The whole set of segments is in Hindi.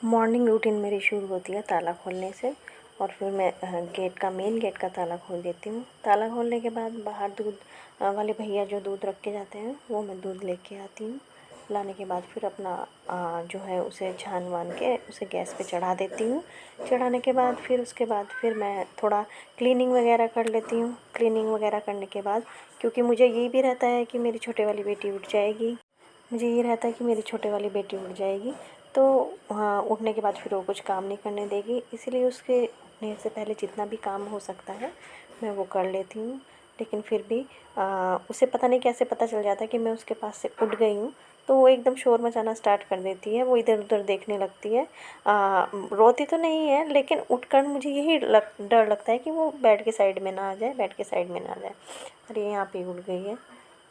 मॉर्निंग रूटीन मेरी शुरू होती है ताला खोलने से। और फिर मैं मेन गेट का ताला खोल देती हूँ। ताला खोलने के बाद बाहर दूध वाले भैया जो दूध रख के जाते हैं वो मैं दूध लेके आती हूँ। लाने के बाद फिर अपना जो है उसे छान वान के उसे गैस पे चढ़ा देती हूँ। चढ़ाने के बाद फिर मैं थोड़ा क्लीनिंग वगैरह कर लेती हूँ। क्लीनिंग वगैरह करने के बाद क्योंकि मुझे ये भी रहता है कि मेरी छोटे वाली बेटी उठ जाएगी, मुझे ये रहता है कि मेरी छोटे वाली बेटी उठ जाएगी, तो हाँ, उठने के बाद फिर वो कुछ काम नहीं करने देगी, इसीलिए उसके उठने से पहले जितना भी काम हो सकता है मैं वो कर लेती हूँ। लेकिन फिर भी उसे पता नहीं कैसे पता चल जाता है कि मैं उसके पास से उठ गई हूँ, तो वो एकदम शोर मचाना स्टार्ट कर देती है। वो इधर उधर देखने लगती है। रोती तो नहीं है, लेकिन उठकर मुझे यही डर लगता है कि वो बेड के साइड में ना आ जाए, बेड के साइड में ना आ जाए। अरे यहाँ पे उठ गई है।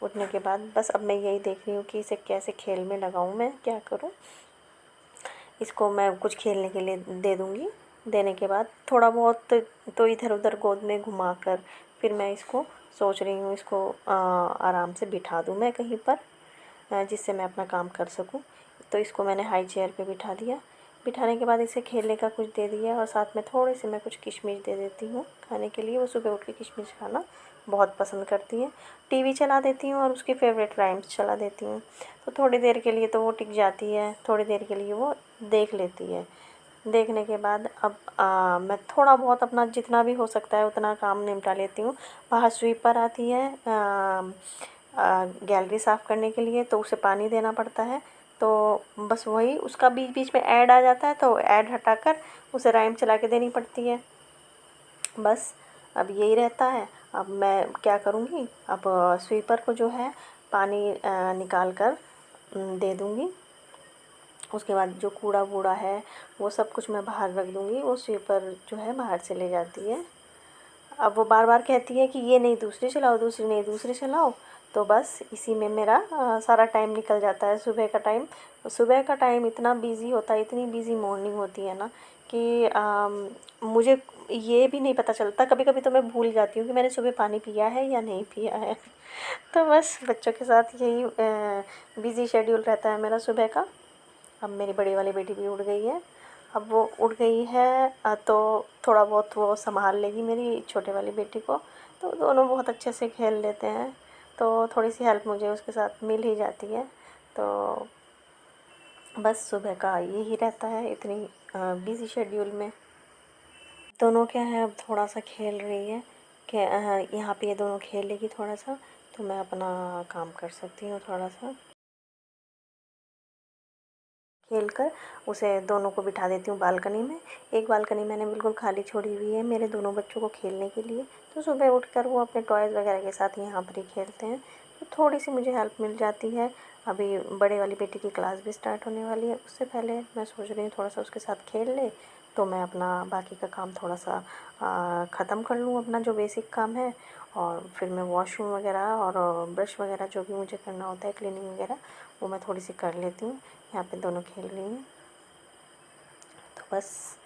उठने के बाद बस अब मैं यही देख रही हूँ कि इसे कैसे खेल में लगाऊँ, मैं क्या करूँ। इसको मैं कुछ खेलने के लिए दे दूँगी। देने के बाद थोड़ा बहुत तो इधर उधर गोद में घुमा कर फिर मैं इसको सोच रही हूँ इसको आराम से बिठा दूँ मैं कहीं पर, जिससे मैं अपना काम कर सकूँ। तो इसको मैंने हाई चेयर पे बिठा दिया। बिठाने के बाद इसे खेलने का कुछ दे दिया और साथ में थोड़ी सी मैं कुछ किशमिश दे देती हूँ खाने के लिए। वो सुबह उठ के किशमिश खाना बहुत पसंद करती है। टीवी चला देती हूँ और उसकी फेवरेट राइम्स चला देती हूँ, तो थोड़ी देर के लिए तो वो टिक जाती है, थोड़ी देर के लिए वो देख लेती है। देखने के बाद अब मैं थोड़ा बहुत अपना जितना भी हो सकता है उतना काम निपटा लेती हूँ। बाहर स्वीपर आती है गैलरी साफ़ करने के लिए, तो उसे पानी देना पड़ता है। तो बस वही उसका बीच बीच में ऐड आ जाता है, तो ऐड हटाकर उसे राइम चला के देनी पड़ती है। बस अब यही रहता है। अब मैं क्या करूँगी, अब स्वीपर को जो है पानी निकाल कर दे दूँगी। उसके बाद जो कूड़ा वूड़ा है वो सब कुछ मैं बाहर रख दूँगी। वो स्वीपर जो है बाहर से ले जाती है। अब वो बार बार कहती है कि ये नहीं दूसरी चलाओ, दूसरी नहीं दूसरी चलाओ। तो बस इसी में मेरा सारा टाइम निकल जाता है। सुबह का टाइम इतना बिज़ी होता है, इतनी बिज़ी मॉर्निंग होती है ना कि मुझे ये भी नहीं पता चलता। कभी कभी तो मैं भूल जाती हूँ कि मैंने सुबह पानी पिया है या नहीं पिया है। तो बस बच्चों के साथ यही बिज़ी शेड्यूल रहता है मेरा सुबह का। अब मेरी बड़ी वाली बेटी भी उठ गई है। अब वो उठ गई है तो थोड़ा बहुत वो संभाल लेगी मेरी छोटे वाली बेटी को, तो दोनों बहुत अच्छे से खेल लेते हैं। तो थोड़ी सी हेल्प मुझे उसके साथ मिल ही जाती है। तो बस सुबह का यही रहता है इतनी बिज़ी शेड्यूल में। दोनों क्या है, अब थोड़ा सा खेल रही है कि यहाँ पे ये दोनों खेल लेगी थोड़ा सा, तो मैं अपना काम कर सकती हूँ थोड़ा सा खेल कर। उसे दोनों को बिठा देती हूँ बालकनी में। एक बालकनी मैंने बिल्कुल खाली छोड़ी हुई है मेरे दोनों बच्चों को खेलने के लिए, तो सुबह उठकर वो अपने टॉयज़ वगैरह के साथ यहाँ पर ही खेलते हैं। तो थोड़ी सी मुझे हेल्प मिल जाती है। अभी बड़े वाली बेटी की क्लास भी स्टार्ट होने वाली है, उससे पहले मैं सोच रही हूँ थोड़ा सा उसके साथ खेल ले, तो मैं अपना बाकी का काम थोड़ा सा ख़त्म कर लूँ, अपना जो बेसिक काम है। और फिर मैं वॉशरूम वगैरह और ब्रश वगैरह जो भी मुझे करना होता है, क्लीनिंग वगैरह, वो मैं थोड़ी सी कर लेती हूँ। यहाँ पे दोनों खेल रही हैं। तो बस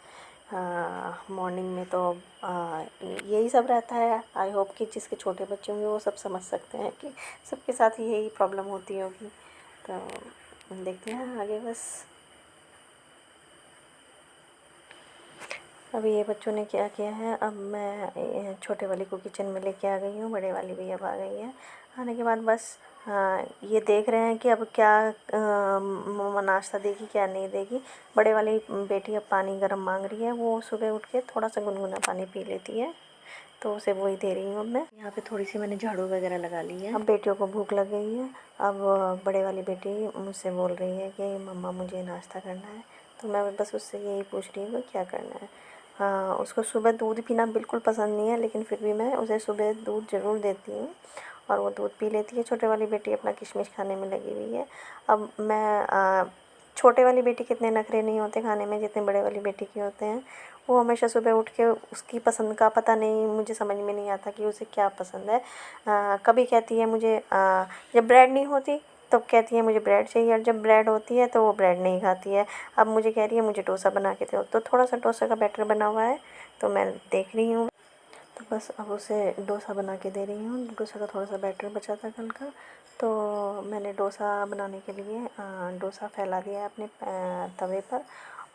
मॉर्निंग में तो यही सब रहता है। आई होप कि जिसके छोटे बच्चे होंगे वो सब समझ सकते हैं कि सबके साथ यही प्रॉब्लम होती होगी। तो देखते हैं आगे। बस अभी ये बच्चों ने क्या किया है, अब मैं छोटे वाली को किचन में लेके आ गई हूँ, बड़े वाली भी अब आ गई है। आने के बाद बस ये देख रहे हैं कि अब क्या मम्मा नाश्ता देगी क्या नहीं देगी। बड़े वाली बेटी अब पानी गर्म मांग रही है। वो सुबह उठ के थोड़ा सा गुनगुना पानी पी लेती है, तो उसे वही दे रही हूँ अब मैं। यहाँ पे थोड़ी सी मैंने झाड़ू वगैरह लगा ली है। अब बेटियों को भूख लग गई है। अब बड़े वाली बेटी मुझसे बोल रही है कि मम्मा मुझे नाश्ता करना है, तो मैं बस उससे यही पूछ रही हूँ क्या करना है। हाँ, उसको सुबह दूध पीना बिल्कुल पसंद नहीं है, लेकिन फिर भी मैं उसे सुबह दूध ज़रूर देती हूँ और वो दूध पी लेती है। छोटे वाली बेटी अपना किशमिश खाने में लगी हुई है। अब मैं छोटे वाली बेटी के इतने नखरे नहीं होते खाने में जितने बड़े वाली बेटी के होते हैं। वो हमेशा सुबह उठ के उसकी पसंद का पता नहीं, मुझे समझ में नहीं आता कि उसे क्या पसंद है। कभी कहती है मुझे जब ब्रेड नहीं होती तो कहती है मुझे ब्रेड चाहिए, और जब ब्रेड होती है तो वो ब्रेड नहीं खाती है। अब मुझे कह रही है मुझे डोसा बना के दो, तो थोड़ा सा डोसा का बैटर बना हुआ है, तो मैं देख रही हूँ। तो बस अब उसे डोसा बना के दे रही हूँ। डोसा का थोड़ा सा बैटर बचा था कल का, तो मैंने डोसा बनाने के लिए डोसा फैला दिया है अपने तवे पर।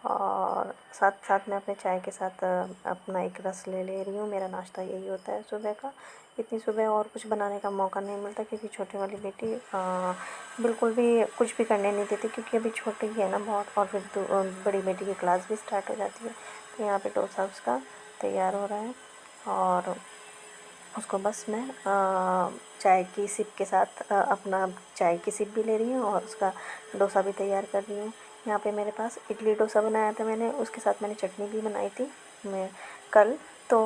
और साथ साथ मैं अपने चाय के साथ अपना एक रस ले रही हूँ। मेरा नाश्ता यही होता है सुबह का। इतनी सुबह और कुछ बनाने का मौका नहीं मिलता क्योंकि छोटे वाली बेटी बिल्कुल भी कुछ भी करने नहीं देती क्योंकि अभी छोटी ही है ना बहुत। और फिर बड़ी बेटी की क्लास भी स्टार्ट हो जाती है। तो यहाँ पे डोसा उसका तैयार हो रहा है और उसको बस मैं चाय की सिप के साथ अपना चाय की सिप भी ले रही हूँ और उसका डोसा भी तैयार कर रही हूँ। यहाँ पे मेरे पास इडली डोसा बनाया था मैंने, उसके साथ मैंने चटनी भी बनाई थी मैं कल। तो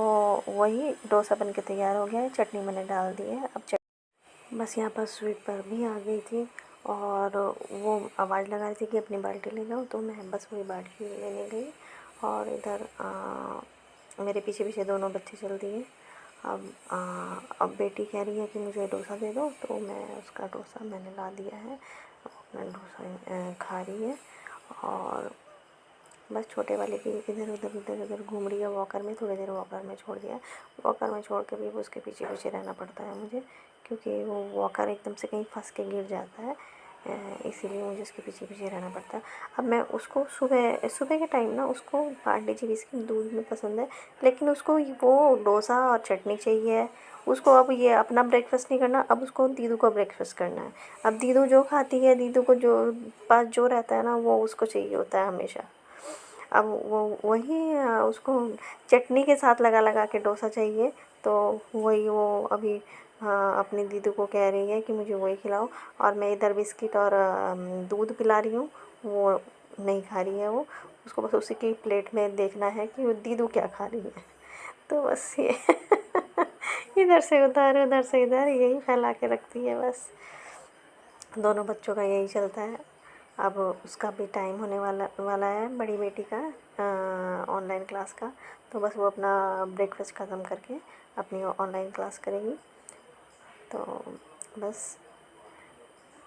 वही डोसा बन के तैयार हो गया है, चटनी मैंने डाल दी है। अब बस यहाँ पर स्वीट पर भी आ गई थी और वो आवाज़ लगा रही थी कि अपनी बाल्टी ले जाओ, तो मैं बस वही बाल्टी लेने गई। और इधर मेरे पीछे पीछे दोनों बच्चे चल दिए। अब बेटी कह रही है कि मुझे डोसा दे दो, तो मैं उसका डोसा मैंने ला दिया है। अपना डोसा खा रही है और बस छोटे वाले भी इधर उधर घूम रही है वॉकर में। थोड़ी देर वॉकर में छोड़ दिया, वॉकर में छोड़ के भी उसके पीछे पीछे रहना पड़ता है मुझे क्योंकि वो वॉकर एकदम से कहीं फंस के गिर जाता है, इसीलिए मुझे उसके पीछे पीछे रहना पड़ता है। अब मैं उसको सुबह सुबह के टाइम ना उसको पार्ले जी बिस्किट दूध में पसंद है, लेकिन उसको वो डोसा और चटनी चाहिए। उसको अब ये अपना ब्रेकफास्ट नहीं करना, अब उसको दीदू का ब्रेकफास्ट करना है। अब दीदू जो खाती है, दीदू को जो पास जो रहता है ना वो उसको चाहिए होता है हमेशा। अब वो वही उसको चटनी के साथ लगा लगा के डोसा चाहिए, तो वही वो अभी अपनी दीदी को कह रही है कि मुझे वही खिलाओ। और मैं इधर बिस्किट और दूध पिला रही हूँ, वो नहीं खा रही है। वो उसको बस उसी की प्लेट में देखना है कि वो दीदू क्या खा रही है। तो बस ये इधर से उधर यही फैला के रखती है बस। दोनों बच्चों का यही चलता है। अब उसका भी टाइम होने वाला है बड़ी बेटी का ऑनलाइन क्लास का, तो बस वो अपना ब्रेकफास्ट ख़त्म करके अपनी ऑनलाइन क्लास करेगी। तो बस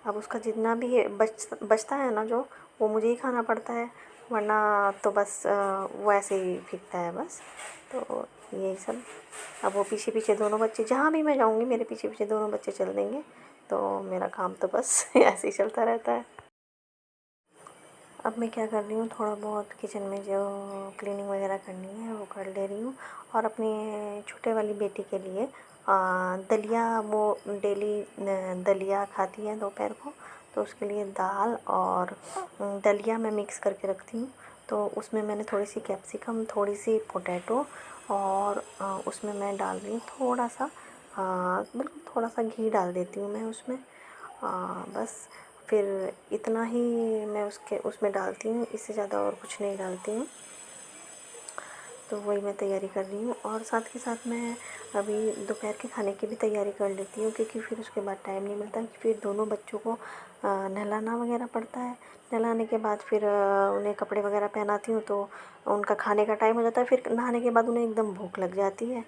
अब उसका जितना भी बचता है ना जो, वो मुझे ही खाना पड़ता है, वरना तो बस वो ऐसे ही फेंकता है बस। तो यही सब। अब वो पीछे पीछे दोनों बच्चे, जहाँ भी मैं जाऊँगी मेरे पीछे पीछे दोनों बच्चे चल देंगे, तो मेरा काम तो बस ऐसे ही चलता रहता है। अब मैं क्या कर रही हूँ, थोड़ा बहुत किचन में जो क्लीनिंग वगैरह करनी है वो कर ले रही हूँ। और अपनी छोटे वाली बेटी के लिए दलिया, वो डेली दलिया खाती है दोपहर को, तो उसके लिए दाल और दलिया मैं मिक्स करके रखती हूँ। तो उसमें मैंने थोड़ी सी कैप्सिकम, थोड़ी सी पोटैटो और उसमें मैं डाल रही हूँ थोड़ा सा बिल्कुल थोड़ा सा घी डाल देती हूँ मैं उसमें। बस फिर इतना ही मैं उसमें डालती हूँ, इससे ज़्यादा और कुछ नहीं डालती हूँ। तो वही मैं तैयारी कर रही हूँ और साथ के साथ मैं अभी दोपहर के खाने की भी तैयारी कर लेती हूँ क्योंकि फिर उसके बाद टाइम नहीं मिलता कि फिर दोनों बच्चों को नहलाना वगैरह पड़ता है। नहलाने के बाद फिर उन्हें कपड़े वगैरह पहनाती हूँ, तो उनका खाने का टाइम हो जाता है। फिर नहाने के बाद उन्हें एकदम भूख लग जाती है,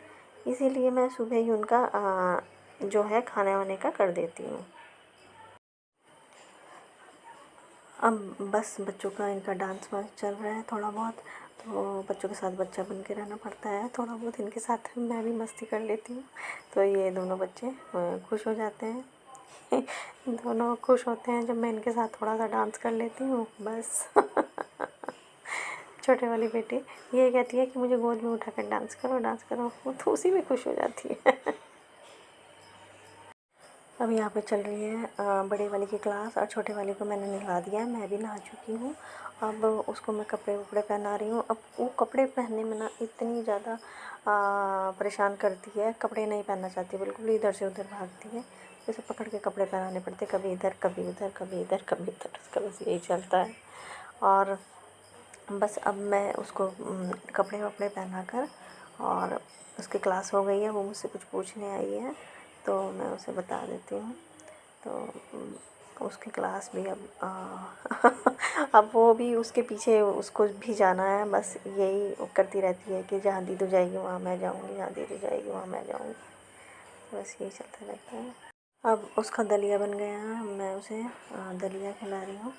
इसीलिए मैं सुबह ही उनका जो है खाने वाने का कर देती हूँ। अब बस बच्चों का इनका डांस वांस चल रहा है थोड़ा बहुत, तो बच्चों के साथ बच्चा बन के रहना पड़ता है। थोड़ा बहुत इनके साथ मैं भी मस्ती कर लेती हूँ, तो ये दोनों बच्चे खुश हो जाते हैं। दोनों खुश होते हैं जब मैं इनके साथ थोड़ा सा डांस कर लेती हूँ बस। छोटे वाली बेटी ये कहती है कि मुझे गोद में उठा कर डांस करो, वो तो उसी में खुश हो जाती है। अब यहाँ पे चल रही है बड़े वाली की क्लास और छोटे वाली को मैंने नहला दिया है, मैं भी नहा चुकी हूँ। अब उसको मैं कपड़े वपड़े पहना रही हूँ। अब वो कपड़े पहनने में ना इतनी ज़्यादा परेशान करती है, कपड़े नहीं पहनना चाहती बिल्कुल, इधर से उधर भागती है। जैसे पकड़ के कपड़े पहनाने पड़ते, कभी इधर कभी उधर कभी इधर कभी उधर, उसका बस यही चलता है। और बस अब मैं उसको कपड़े वपड़े पहना कर, और उसकी क्लास हो गई है, वो मुझसे कुछ पूछने आई है तो मैं उसे बता देती हूँ। तो उसकी क्लास भी अब अब वो भी उसके पीछे उसको भी जाना है, बस यही वो करती रहती है कि जहाँ दीदू जाएगी वहाँ मैं जाऊँगी, जहाँ दीदू जाएगी वहाँ मैं जाऊँगी, बस यही चलता रहता है। अब उसका दलिया बन गया है, मैं उसे दलिया खिला रही हूँ।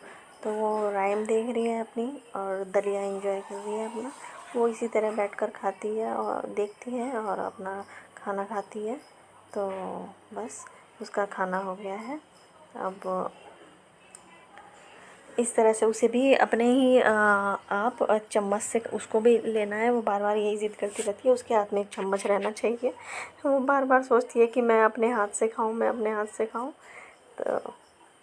तो वो राइम देख रही है अपनी और दलिया एंजॉय कर रही है अपना। वो इसी तरह बैठकर खाती है और देखती है और अपना खाना खाती है। तो बस उसका खाना हो गया है। अब इस तरह से उसे भी अपने ही आप चम्मच से उसको भी लेना है। वो बार बार यही ज़िद करती रहती है, उसके हाथ में एक चम्मच रहना चाहिए। वो बार बार सोचती है कि मैं अपने हाथ से खाऊं, मैं अपने हाथ से खाऊं। तो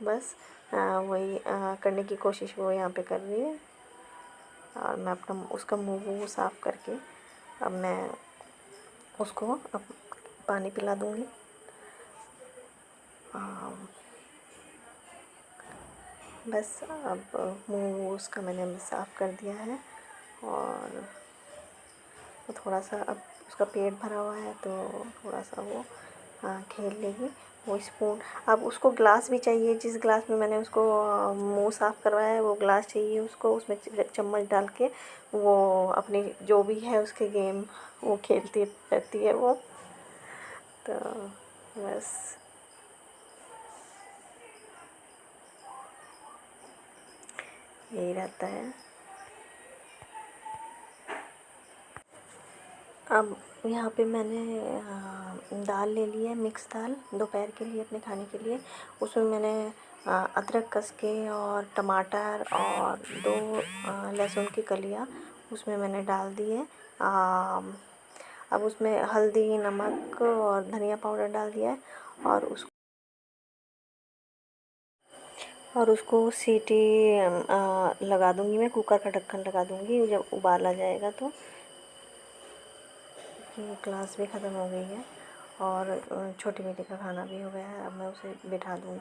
बस वही करने की कोशिश वो यहाँ पे कर रही है। और मैं अपना उसका मुँह साफ़ करके अब मैं उसको अब पानी पिला दूँगी। बस अब मुँह उसका मैंने साफ़ कर दिया है। और वो थोड़ा सा अब उसका पेट भरा हुआ है तो थोड़ा सा वो खेल लेगी। वो स्पून, अब उसको ग्लास भी चाहिए, जिस ग्लास में मैंने उसको मुंह साफ़ करवाया है वो ग्लास चाहिए उसको। उसमें चम्मच डाल के वो अपनी जो भी है उसके गेम वो खेलती रहती है वो। तो बस यही रहता है। अब यहाँ पे मैंने दाल ले ली है, मिक्स दाल, दोपहर के लिए अपने खाने के लिए। उसमें मैंने अदरक कस के और टमाटर और 2 लहसुन की कलियाँ उसमें मैंने डाल दी है। अब उसमें हल्दी, नमक और धनिया पाउडर डाल दिया है। और उसको सीटी लगा दूँगी मैं, कुकर का ढक्कन लगा दूँगी जब उबाल आ जाएगा तो। कि क्लास भी ख़त्म हो गई है और छोटी बेटी का खाना भी हो गया है। अब मैं उसे बिठा दूँगी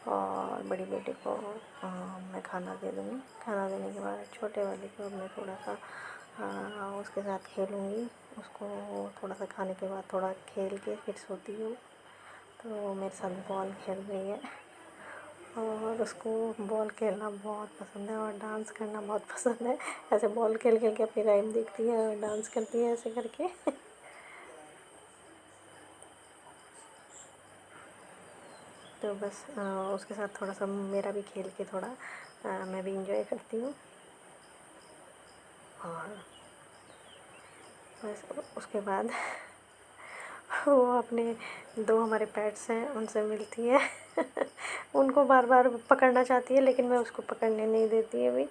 और बड़ी बेटी को मैं खाना दे दूँगी। खाना देने के बाद छोटे वाले को मैं थोड़ा सा उसके साथ खेलूँगी। उसको थोड़ा सा खाने के बाद थोड़ा खेल के फिर सोती हूँ। तो मेरे साथ बॉल खेल रही है और उसको बॉल खेलना बहुत पसंद है और डांस करना बहुत पसंद है। ऐसे बॉल खेल खेल के अपनी राइम देखती है और डांस करती है ऐसे करके। तो बस उसके साथ थोड़ा सा मेरा भी खेल के थोड़ा मैं भी इंजॉय करती हूँ। और बस उसके बाद वो अपने 2 हमारे पेट्स हैं उनसे मिलती है। उनको बार बार पकड़ना चाहती है लेकिन मैं उसको पकड़ने नहीं देती अभी।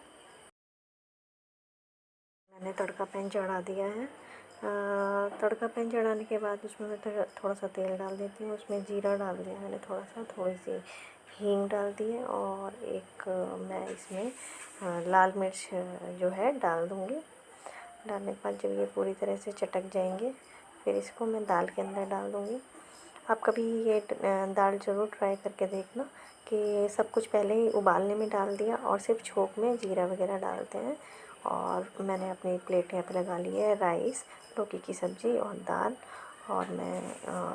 मैंने तड़का पैन चढ़ा दिया है। तड़का पैन चढ़ाने के बाद उसमें मैं थोड़ा सा तेल डाल देती हूँ। उसमें जीरा डाल दिया मैंने थोड़ा सा, थोड़ी सी हींग डाल दी है और एक मैं इसमें लाल मिर्च जो है डाल दूँगी। डालने के बाद जब ये पूरी तरह से चटक जाएंगे फिर इसको मैं दाल के अंदर डाल दूँगी। आप कभी ये दाल ज़रूर ट्राई करके देखना कि सब कुछ पहले ही उबालने में डाल दिया और सिर्फ छोंक में जीरा वगैरह डालते हैं। और मैंने अपनी प्लेट यहाँ पे लगा ली है राइस, लौकी की सब्ज़ी और दाल। और मैं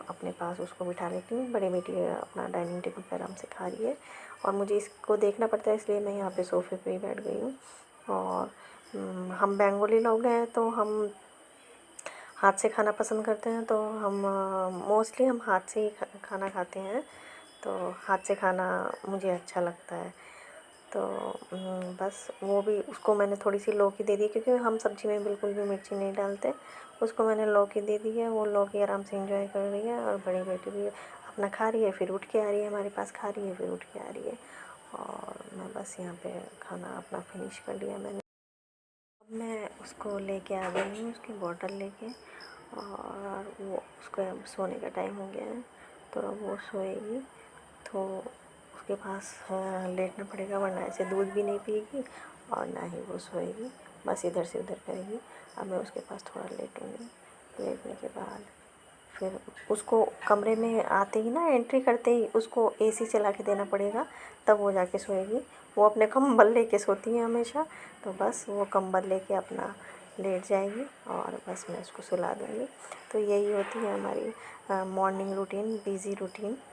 अपने पास उसको बिठा लेती हूँ। बड़ी बेटी अपना डाइनिंग टेबल पर आराम से खा रही है और मुझे इसको देखना पड़ता है इसलिए मैं यहाँ पे सोफ़े पे ही बैठ गई हूँ। और हम बंगाली लोग हैं तो हम हाथ से खाना पसंद करते हैं। तो हम मोस्टली हम हाथ से ही खाना खाते हैं। तो हाथ से खाना मुझे अच्छा लगता है। तो बस वो भी उसको मैंने थोड़ी सी लौकी दे दी क्योंकि हम सब्ज़ी में बिल्कुल भी मिर्ची नहीं डालते। उसको मैंने लौकी दे दी है, वो लौकी आराम से एंजॉय कर रही है। और बड़ी बेटी भी अपना खा रही है, फिर उठ के आ रही है हमारे पास, खा रही है फिर उठ के आ रही है। और मैं बस यहाँ पे खाना अपना फिनिश कर लिया मैंने। अब मैं उसको लेके आ गई हूँ, उसकी बॉटल लेके। और वो उसको अब सोने का टाइम हो गया है तो अब वो सोएगी। तो उसके पास लेटना पड़ेगा वरना ऐसे दूध भी नहीं पिएगी और ना ही वो सोएगी, बस इधर से उधर करेगी। अब मैं उसके पास थोड़ा लेटूँगी। लेटने के बाद फिर उसको कमरे में आते ही ना, एंट्री करते ही उसको एसी चला के देना पड़ेगा तब वो जाके सोएगी। वो अपने कंबल लेके सोती है हमेशा। तो बस वो कंबल लेके अपना लेट जाएगी और बस मैं उसको सुला दूँगी। तो यही होती है हमारी मॉर्निंग रूटीन, बिज़ी रूटीन।